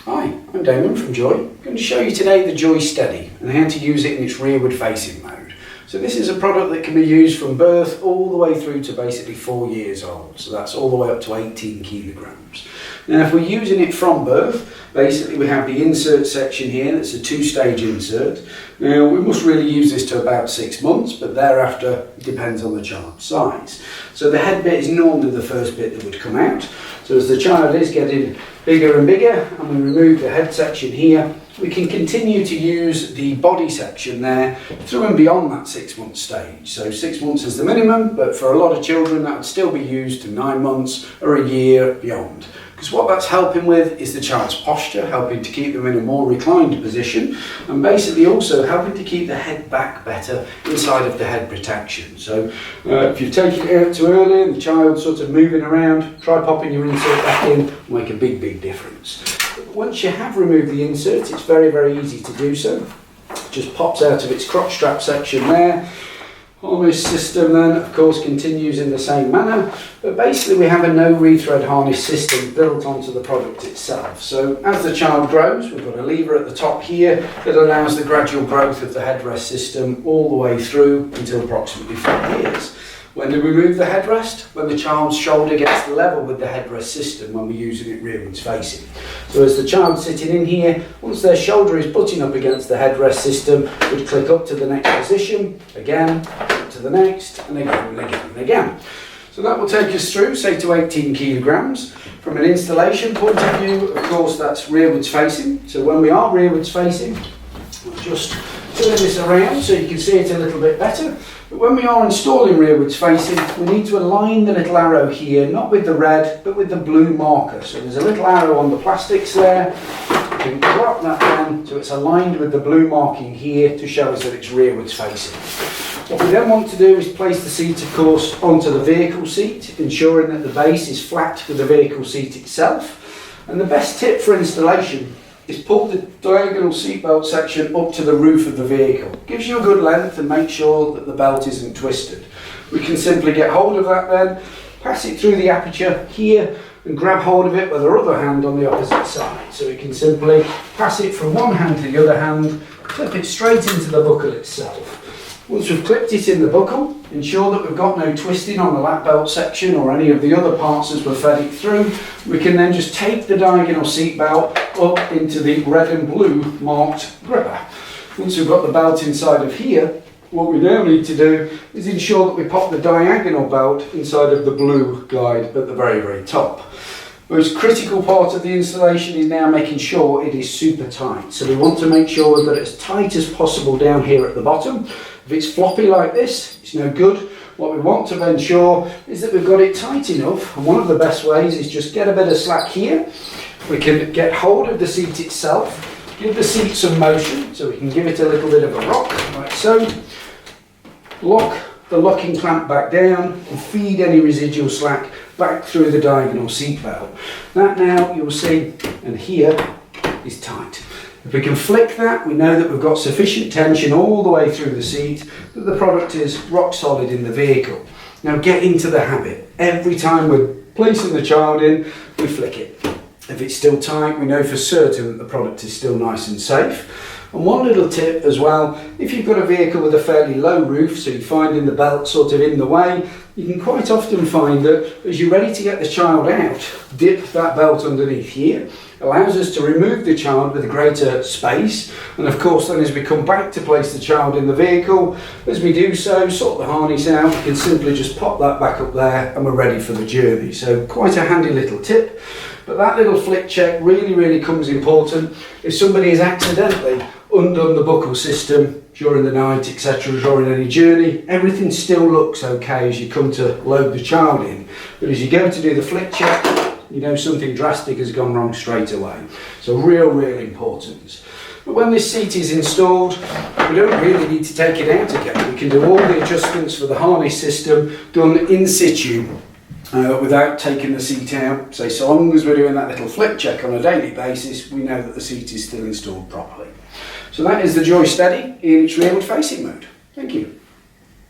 Hi, I'm Damon from Joie. I'm going to show you today the Joie Steadi and how to use it in its rearward facing mode. So this is a product that can be used from birth all the way through to basically 4 years old. So that's all the way up to 18 kilograms. Now if we're using it from birth, basically we have the insert section here, that's a 2-stage insert. Now we must really use this to about 6 months, but thereafter it depends on the child's size. So the head bit is normally the first bit that would come out. So as the child is getting bigger and bigger and we remove the head section here, we can continue to use the body section there through and beyond that 6-month stage. So 6 months is the minimum, but for a lot of children that would still be used to 9 months or a year beyond. Because what that's helping with is the child's posture, helping to keep them in a more reclined position, and basically also helping to keep the head back better inside of the head protection. So if you've taken it out too early and the child's sort of moving around, try popping your insert back in, will make a big difference. Once you have removed the insert, it's very easy to do so. It just pops out of its crotch strap section there. Harness system then of course continues in the same manner, but basically we have a no rethread harness system built onto the product itself. So as the child grows, we've got a lever at the top here that allows the gradual growth of the headrest system all the way through until approximately 4 years. When do we move the headrest? When the child's shoulder gets level with the headrest system, when we're using it rearwards facing. So as the child's sitting in here, once their shoulder is butting up against the headrest system, we'd click up to the next position, again, up to the next, and again. So that will take us through, say to 18 kilograms. From an installation point of view, of course, that's rearwards facing. So when we are rearwards facing, we'll just turn this around so you can see it a little bit better. But when we are installing rearwards facing, we need to align the little arrow here, not with the red, but with the blue marker. So there's a little arrow on the plastics there. We can drop that down so it's aligned with the blue marking here to show us that it's rearwards facing. What we then want to do is place the seat, of course, onto the vehicle seat, ensuring that the base is flat with the vehicle seat itself. And the best tip for installation is pull the diagonal seatbelt section up to the roof of the vehicle. Gives you a good length and make sure that the belt isn't twisted. We can simply get hold of that then, pass it through the aperture here and grab hold of it with our other hand on the opposite side. So we can simply pass it from one hand to the other hand, clip it straight into the buckle itself. Once we've clipped it in the buckle, ensure that we've got no twisting on the lap belt section or any of the other parts as we've fed it through. We can then just take the diagonal seat belt up into the red and blue marked gripper. Once we've got the belt inside of here, what we now need to do is ensure that we pop the diagonal belt inside of the blue guide at the very top. The most critical part of the installation is now making sure it is super tight. So we want to make sure that it's tight as possible down here at the bottom. If it's floppy like this, it's no good. What we want to ensure is that we've got it tight enough, and one of the best ways is just get a bit of slack here. We can get hold of the seat itself, give the seat some motion, so we can give it a little bit of a rock, like so. Lock the locking clamp back down and feed any residual slack back through the diagonal seat belt. That now you'll see, and here is tight. If we can flick that, we know that we've got sufficient tension all the way through the seat that the product is rock solid in the vehicle. Now get into the habit. Every time we're placing the child in, we flick it. If it's still tight, we know for certain that the product is still nice and safe. And one little tip as well, if you've got a vehicle with a fairly low roof, so you're finding the belt sort of in the way, you can quite often find that as you're ready to get the child out, dip that belt underneath here. Allows us to remove the child with greater space, and of course then as we come back to place the child in the vehicle, as we do so, sort the harness out, we can simply just pop that back up there and we're ready for the journey. So quite a handy little tip, but that little flick check really comes important. If somebody has accidentally undone the buckle system during the night, etc., during any journey, everything still looks okay as you come to load the child in, but as you go to do the flick check, you know something drastic has gone wrong straight away. So real importance. But when this seat is installed, we don't really need to take it out again. We can do all the adjustments for the harness system done in situ without taking the seat out. So long as we're doing that little flick check on a daily basis, we know that the seat is still installed properly. So that is the Joie Steadi in its rearward facing mode. Thank you.